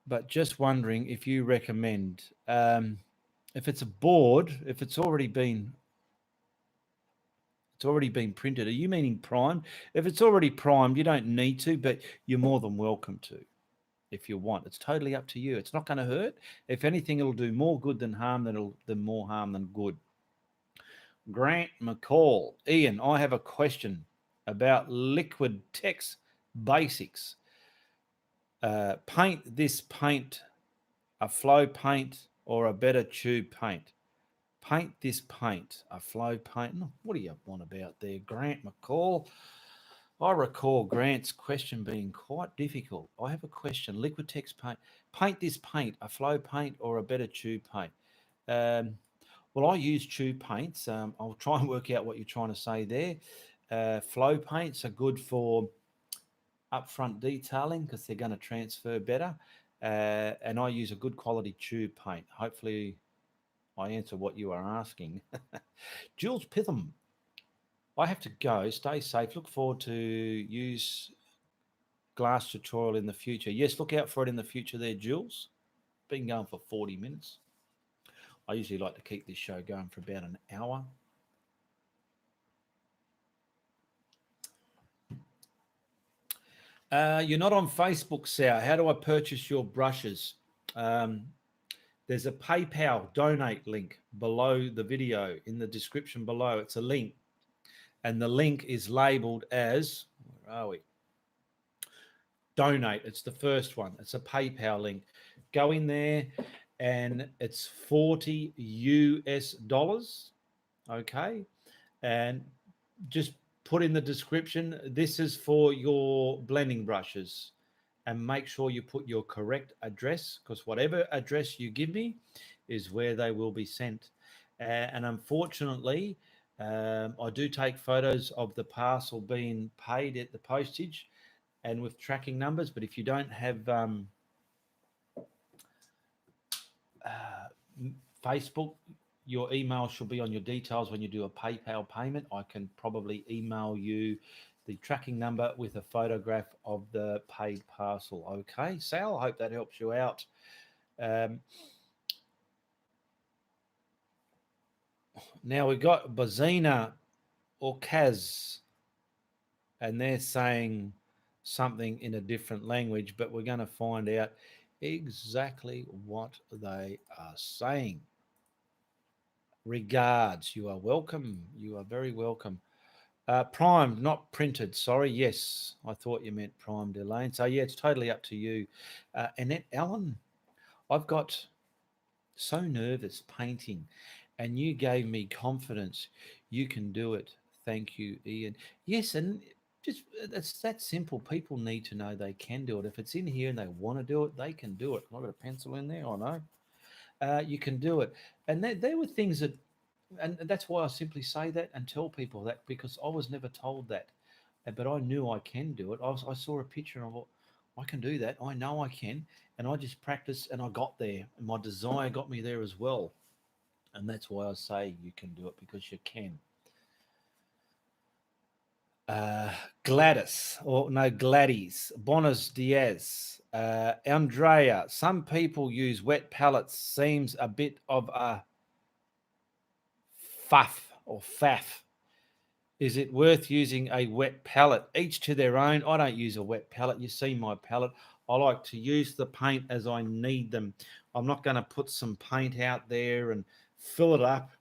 but just wondering if you recommend. If it's a board, if it's already been printed. Are you meaning primed? If it's already primed, you don't need to, but you're more than welcome to if you want. It's totally up to you. It's not going to hurt. If anything, it'll do more good than harm than more harm than good. Grant McCall. Ian, I have a question about liquid text basics. Paint this paint a flow paint or a better tube paint? Paint this paint a flow paint. What do you want about there, Grant McCall? I recall Grant's question being quite difficult. I have a question. Liquid text paint. Paint this paint a flow paint or a better tube paint? Well, I use tube paints. I'll try and work out what you're trying to say there. Flow paints are good for upfront detailing because they're going to transfer better. And I use a good quality tube paint. Hopefully I answer what you are asking. Jules Pitham. I have to go. Stay safe. Look forward to use glass tutorial in the future. Yes, look out for it in the future there, Jules. Been going for 40 minutes. I usually like to keep this show going for about an hour. You're not on Facebook, Sal. How do I purchase your brushes? There's a PayPal donate link below the video in the description below. It's a link. And the link is labeled as, where are we? Donate. It's the first one. It's a PayPal link. Go in there and it's $40 US. Okay. And just put in the description, this is for your blending brushes. And make sure you put your correct address, because whatever address you give me is where they will be sent. And unfortunately, I do take photos of the parcel being paid at the postage and with tracking numbers. But if you don't have Facebook, your email should be on your details when you do a PayPal payment. I can probably email you the tracking number with a photograph of the paid parcel. Okay, Sal, I hope that helps you out. Now we've got Bazina or Kaz, and they're saying something in a different language, but we're going to find out exactly what they are saying. Regards. You are welcome. You are very welcome. Primed, not printed. Sorry. Yes, I thought you meant primed, Elaine. So, yeah, it's totally up to you. Annette Allen, I've got so nervous painting, and you gave me confidence. You can do it. Thank you, Ian. Yes, and just it's that simple. People need to know they can do it. If it's in here and they want to do it, they can do it. I've got a pencil in there. I know. You can do it. And there were things that, and that's why I simply say that and tell people that, because I was never told that. But I knew I can do it. I saw a picture and I thought, I can do that. I know I can. And I just practiced and I got there. And my desire got me there as well. And that's why I say you can do it, because you can. Gladys, or no, Gladys, Bonas Diaz, Andrea. Some people use wet palettes. Seems a bit of a faff. Is it worth using a wet palette? Each to their own. I don't use a wet palette. You see my palette. I like to use the paint as I need them. I'm not going to put some paint out there and fill it up.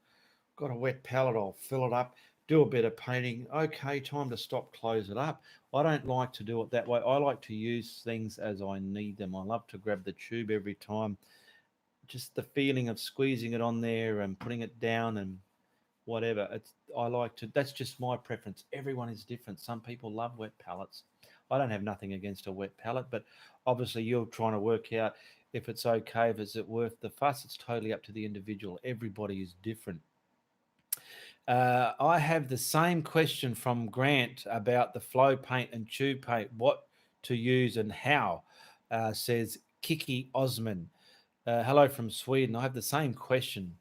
Got a wet palette, I'll fill it up, do a bit of painting. Okay, time to stop, close it up. I don't like to do it that way. I like to use things as I need them. I love to grab the tube every time. Just the feeling of squeezing it on there and putting it down and whatever. I like to. That's just my preference. Everyone is different. Some people love wet palettes. I don't have nothing against a wet palette, but obviously you're trying to work out if it's okay, if it's worth the fuss. It's totally up to the individual. Everybody is different. I have the same question from Grant about the flow paint and tube paint, what to use and how, says Kiki Osman. Hello from Sweden. I have the same question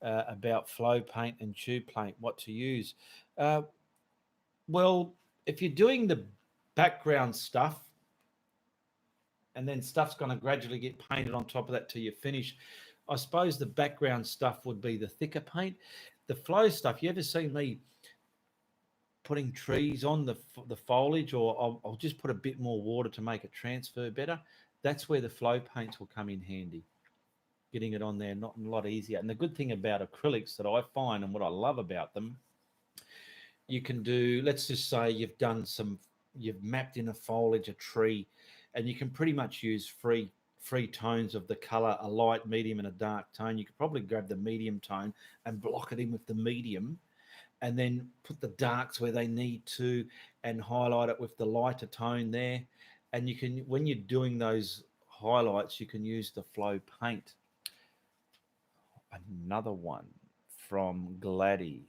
about flow paint and tube paint, what to use. Uh, well, if you're doing the background stuff, and then stuff's going to gradually get painted on top of that till you finish, I suppose the background stuff would be the thicker paint. The flow stuff, you ever seen me putting trees on the foliage, or I'll just put a bit more water to make it transfer better? That's where the flow paints will come in handy. Getting it on there, not a lot easier. And the good thing about acrylics that I find, and what I love about them, you can do, let's just say you've mapped in a foliage, a tree, and you can pretty much use free tones of the color, a light, medium, and a dark tone. You could probably grab the medium tone and block it in with the medium, and then put the darks where they need to, and highlight it with the lighter tone there. And you can, when you're doing those highlights, you can use the flow paint. Another one from Gladdy.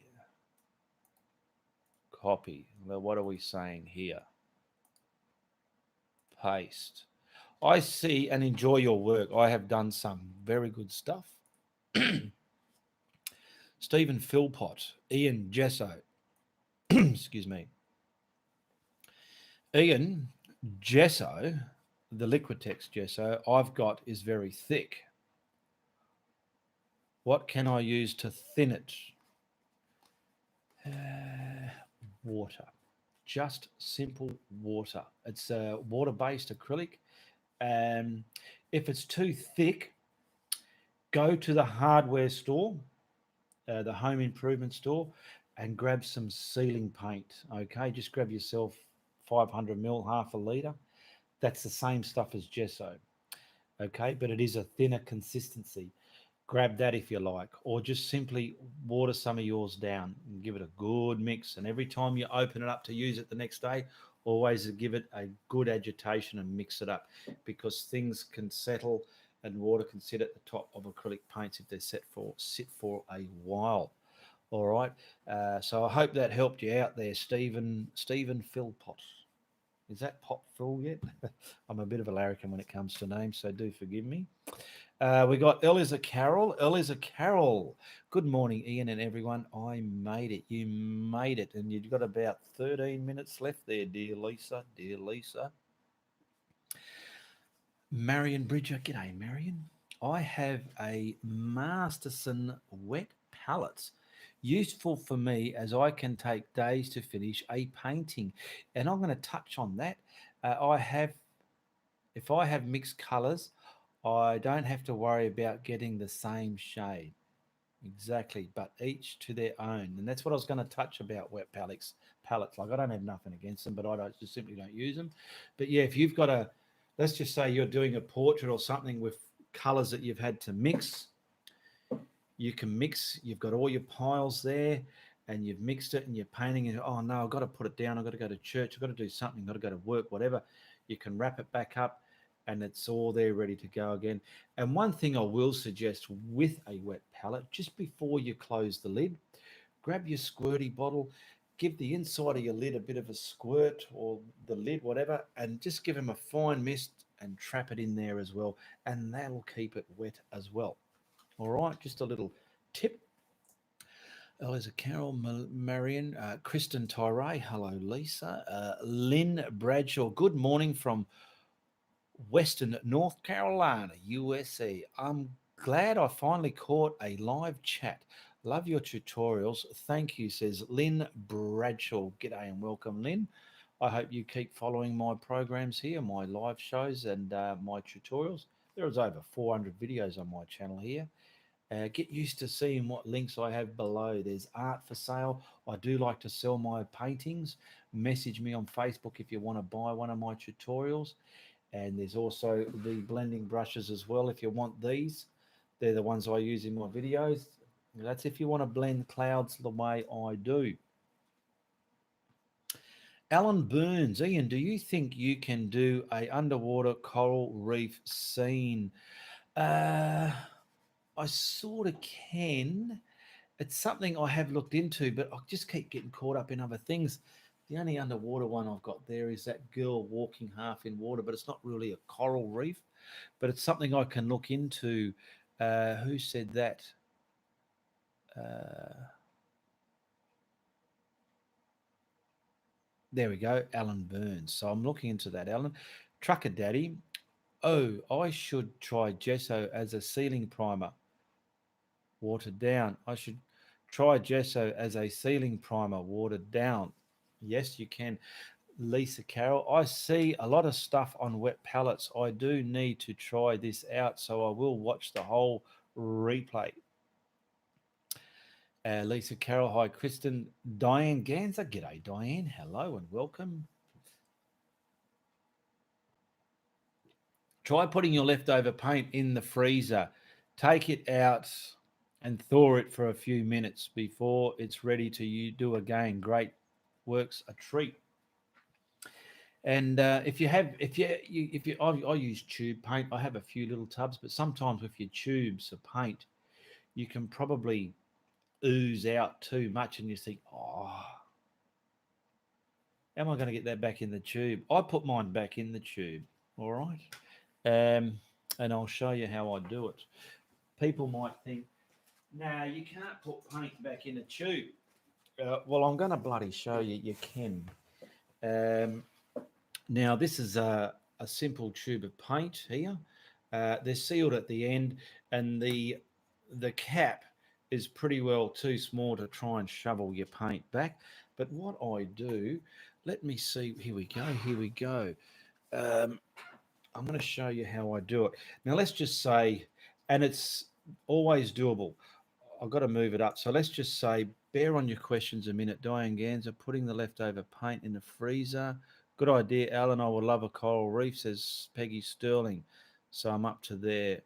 Copy. Well, what are we saying here? Paste. I see and enjoy your work. I have done some very good stuff. Stephen Philpott, Ian Gesso. Excuse me. Ian, Gesso, the Liquitex Gesso I've got is very thick. What can I use to thin it? Water. Just simple water. It's a water-based acrylic. If it's too thick, go to the hardware store, the home improvement store, and grab some sealing paint. Okay, just grab yourself 500 ml, half a litre. That's the same stuff as gesso. Okay, but it is a thinner consistency. Grab that if you like, or just simply water some of yours down and give it a good mix. And every time you open it up to use it the next day, always give it a good agitation and mix it up, because things can settle and water can sit at the top of acrylic paints if they're sit for a while. All right. So I hope that helped you out there, Stephen Philpott. Is that pot full yet? I'm a bit of a larrikin when it comes to names, so do forgive me. We got Eliza Carroll. Eliza Carroll. Good morning, Ian and everyone. I made it. You made it. And you've got about 13 minutes left there, dear Lisa. Dear Lisa. Marion Bridger. G'day, Marion. I have a Masterson wet palettes. Useful for me as I can take days to finish a painting. And I'm going to touch on that. If I have mixed colours, I don't have to worry about getting the same shade. Exactly, but each to their own. And that's what I was going to touch about wet palettes. Like, I don't have nothing against them, but I just simply don't use them. But yeah, if you've got let's just say you're doing a portrait or something with colours that you've had to mix, you can mix. You've got all your piles there, and you've mixed it, and you're painting it. Oh no, I've got to put it down. I've got to go to church. I've got to do something. I've got to go to work, whatever. You can wrap it back up, and it's all there ready to go again. And one thing I will suggest with a wet palette, just before you close the lid, grab your squirty bottle, give the inside of your lid a bit of a squirt, or the lid, whatever, and just give them a fine mist and trap it in there as well. And that'll keep it wet as well. All right, just a little tip. Eliza Carroll, Marion, Kristen Tyree, hello Lisa, Lynn Bradshaw, good morning from Western North Carolina, USA. I'm glad I finally caught a live chat. Love your tutorials. Thank you, says Lynn Bradshaw. G'day and welcome, Lynn. I hope you keep following my programs here, my live shows and my tutorials. There is over 400 videos on my channel here. Get used to seeing what links I have below. There's art for sale. I do like to sell my paintings. Message me on Facebook if you want to buy one of my tutorials. And there's also the blending brushes as well if you want these. They're the ones I use in my videos. That's if you want to blend clouds the way I do. Alan Burns, Ian, do you think you can do a underwater coral reef scene? Uh, I sort of can. It's something I have looked into, but I just keep getting caught up in other things. The only underwater one I've got there is that girl walking half in water, but it's not really a coral reef, but it's something I can look into. Who said that? Uh, there we go, Alan Burns. So I'm looking into that, Alan. Trucker Daddy. Oh, I should try Gesso as a sealing primer. Watered down. I should try Gesso as a sealing primer, watered down. Yes, you can. Lisa Carroll, I see a lot of stuff on wet palettes. I do need to try this out, so I will watch the whole replay. Lisa Carroll, hi, Kristen. Diane Ganser, g'day, Diane. Hello and welcome. Try putting your leftover paint in the freezer. Take it out and thaw it for a few minutes before it's ready to do again. Great, works a treat. And if you, I use tube paint. I have a few little tubs, but sometimes with your tubes of paint, you can probably ooze out too much, and you think, oh, am I going to get that back in the tube? I put mine back in the tube. All right, and I'll show you how I do it. People might think, nah, you can't put paint back in a tube. Well, I'm going to bloody show you. You can. Now, this is a simple tube of paint here. They're sealed at the end, and the cap is pretty well too small to try and shovel your paint back. But what I do, let me see. Here we go. Here we go. I'm going to show you how I do it. Now, let's just say, and it's always doable. I've got to move it up. So let's just say, bear on your questions a minute. Diane Ganser, putting the leftover paint in the freezer. Good idea, Alan. I would love a coral reef, says Peggy Sterling. So I'm up to there.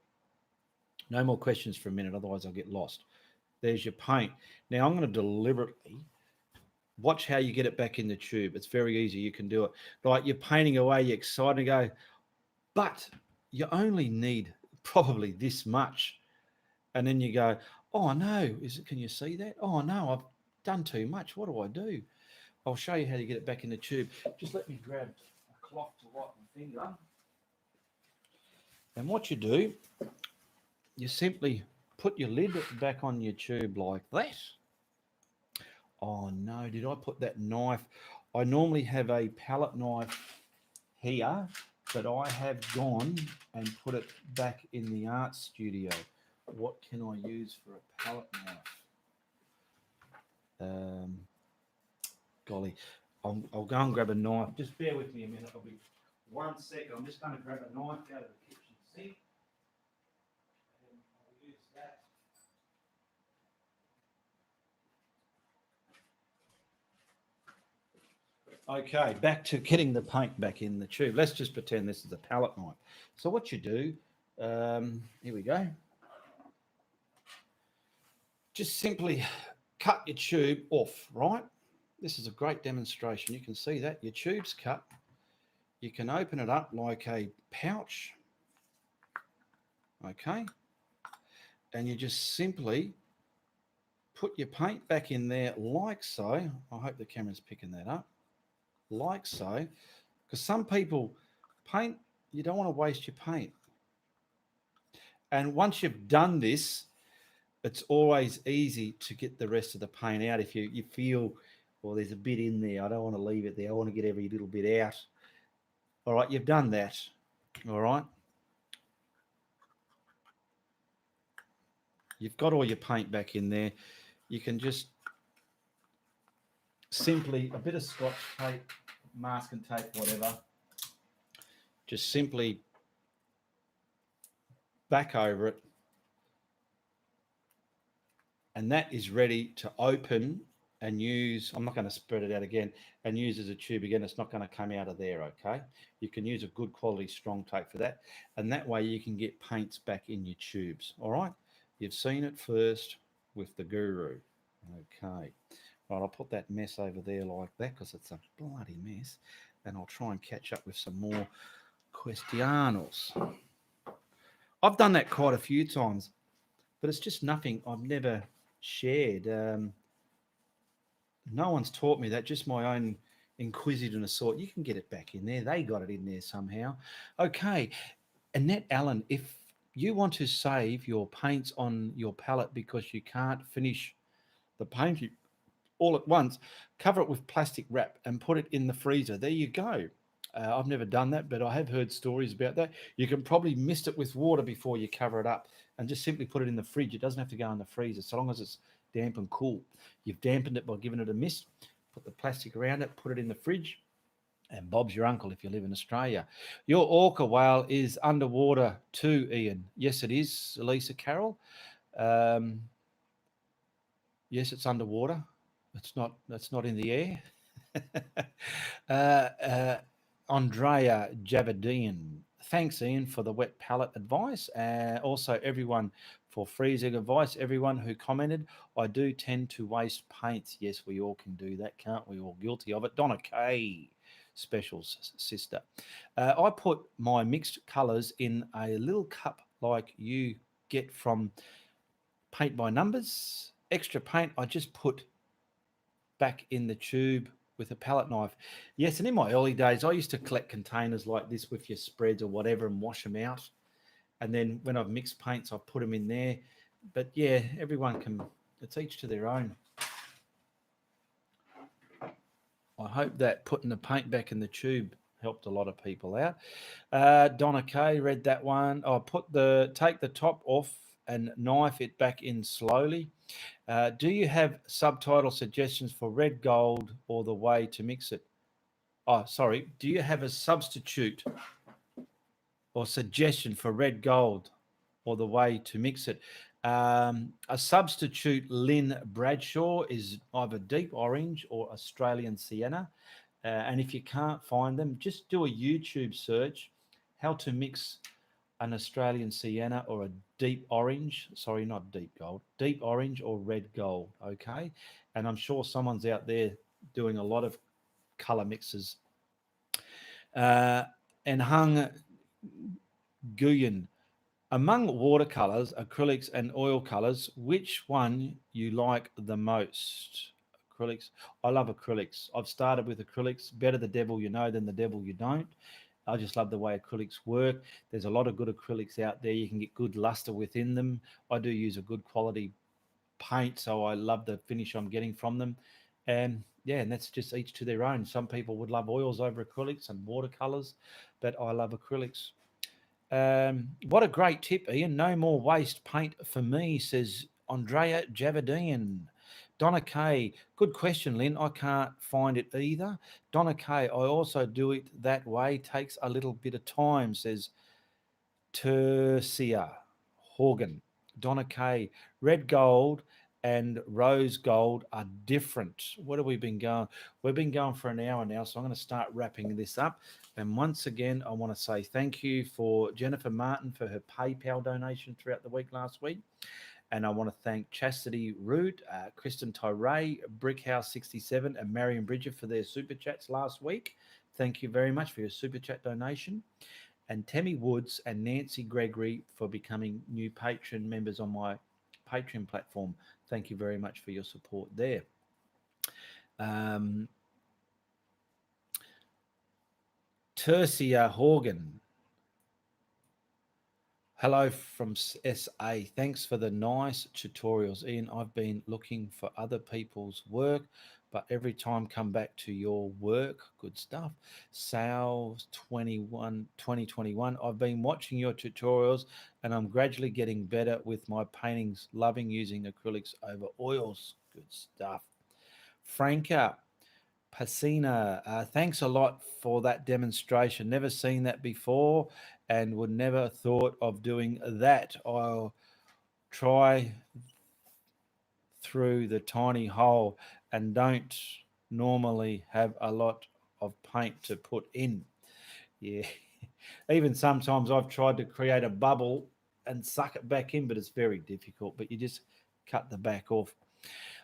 No more questions for a minute, otherwise I'll get lost. There's your paint. Now I'm going to deliberately watch how you get it back in the tube. It's very easy. You can do it. Like you're painting away, you're excited to go, but you only need probably this much. And then you go, oh no, can you see that? Oh no, I've done too much. What do I do? I'll show you how to get it back in the tube. Just let me grab a cloth to wipe my finger. And what you do, you simply put your lid back on your tube like that. Oh no, did I put that knife? I normally have a palette knife here, but I have gone and put it back in the art studio. What can I use for a palette knife? Golly, I'll go and grab a knife. Just bear with me a minute. I'll be 1 second. I'm just going to grab a knife out of the kitchen sink. And I'll use that. Okay, back to getting the paint back in the tube. Let's just pretend this is a palette knife. So what you do, here we go. Just simply cut your tube off, right? This is a great demonstration. You can see that your tube's cut. You can open it up like a pouch. Okay. And you just simply put your paint back in there like so. I hope the camera's picking that up. Like so. Because some people paint, you don't want to waste your paint. And once you've done this, it's always easy to get the rest of the paint out. If you feel, well, there's a bit in there, I don't want to leave it there. I want to get every little bit out. All right, you've done that. All right. You've got all your paint back in there. You can just simply, a bit of Scotch tape, masking tape, whatever, just simply back over it. And that is ready to open and use. I'm not going to spread it out again and use as a tube again. It's not going to come out of there, okay? You can use a good quality strong tape for that. And that way you can get paints back in your tubes, all right? You've seen it first. with the guru. Okay. Right, I'll put that mess over there like that because it's a bloody mess. And I'll try and catch up with some more questionos. I've done that quite a few times, but it's just nothing I've never shared. No one's taught me that, just my own inquisitiveness thought. You can get it back in there. They got it in there somehow. Okay. Annette Allen, if you want to save your paints on your palette because you can't finish the painting all at once, cover it with plastic wrap and put it in the freezer. There you go. I've never done that, but I have heard stories about that. You can probably mist it with water before you cover it up and just simply put it in the fridge. It doesn't have to go in the freezer, so long as it's damp and cool. You've dampened it by giving it a mist, put the plastic around it, put it in the fridge, and Bob's your uncle if you live in Australia. Your orca whale is underwater too, Ian. Yes, it is, Lisa Carroll. Yes, it's underwater. That's not in the air. Andrea Javadian. Thanks, Ian, for the wet palette advice. Also, everyone for freezing advice. Everyone who commented, I do tend to waste paints. Yes, we all can do that, can't we? All guilty of it. Donna Kay, special sister. I put my mixed colours in a little cup like you get from Paint by Numbers. Extra paint, I just put back in the tube with a palette knife. Yes, and in my early days, I used to collect containers like this with your spreads or whatever and wash them out. And then when I've mixed paints, I put them in there. But yeah, everyone can, it's each to their own. I hope that putting the paint back in the tube helped a lot of people out. Donna Kay read that one. I'll take the top off and knife it back in slowly. Do you have subtitle suggestions for red gold or the way to mix it? Oh, sorry. Do you have a substitute or suggestion for red gold or the way to mix it? A substitute, Lynn Bradshaw, is either deep orange or Australian sienna. And if you can't find them, just do a YouTube search, how to mix an Australian sienna or a deep orange. Sorry, not deep gold, deep orange or red gold. Okay. And I'm sure someone's out there doing a lot of color mixes. And Hung Guyen, among watercolors, acrylics, and oil colors, which one you like the most? Acrylics. I love acrylics. I've started with acrylics. Better the devil you know than the devil you don't. I just love the way acrylics work. There's a lot of good acrylics out there. You can get good luster within them. I do use a good quality paint, so I love the finish I'm getting from them. And yeah, and that's just each to their own. Some people would love oils over acrylics and watercolors, but I love acrylics. What a great tip, Ian. No more waste paint for me, says Andrea Javadian. Donna Kay, good question, Lynn. I can't find it either. Donna Kay, I also do it that way. Takes a little bit of time, says Tercia Horgan. Donna Kay, red gold and rose gold are different. What have we been going? We've been going for an hour now, so I'm going to start wrapping this up. And once again, I want to say thank you for Jennifer Martin for her PayPal donation throughout the week last week. And I want to thank Chastity Root, Kristen Tyree, Brickhouse67, and Marion Bridger for their super chats last week. Thank you very much for your super chat donation. And Tammy Woods and Nancy Gregory for becoming new Patreon members on my Patreon platform. Thank you very much for your support there. Tercia Horgan. Hello from SA. Thanks for the nice tutorials, Ian. I've been looking for other people's work, but every time come back to your work. Good stuff. Sales 2021. I've been watching your tutorials and I'm gradually getting better with my paintings, loving using acrylics over oils. Good stuff. Franca Pacina, thanks a lot for that demonstration. Never seen that before and would never thought of doing that. I'll try through the tiny hole and don't normally have a lot of paint to put in. Yeah. Even sometimes I've tried to create a bubble and suck it back in, but it's very difficult. But you just cut the back off.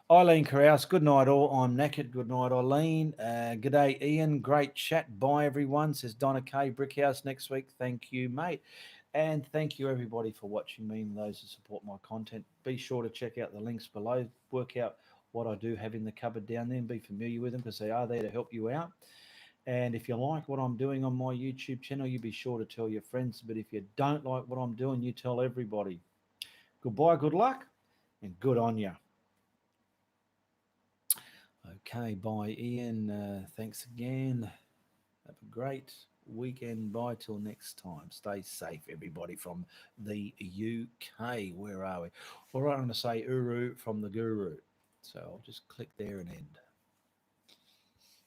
Eileen Carouse, good night all. I'm knackered. Good night, Eileen. G'day, Ian. Great chat. Bye, everyone. Says Donna K. Brickhouse next week. Thank you, mate. And thank you, everybody, for watching me and those who support my content. Be sure to check out the links below. Work out what I do have in the cupboard down there and be familiar with them because they are there to help you out. And if you like what I'm doing on my YouTube channel, you be sure to tell your friends. But if you don't like what I'm doing, you tell everybody. Goodbye, good luck, and good on you. Okay, bye, Ian. Thanks again. Have a great weekend. Bye till next time. Stay safe, everybody, from the UK. Where are we? All right, I'm going to say Uru from the Guru. So I'll just click there and end.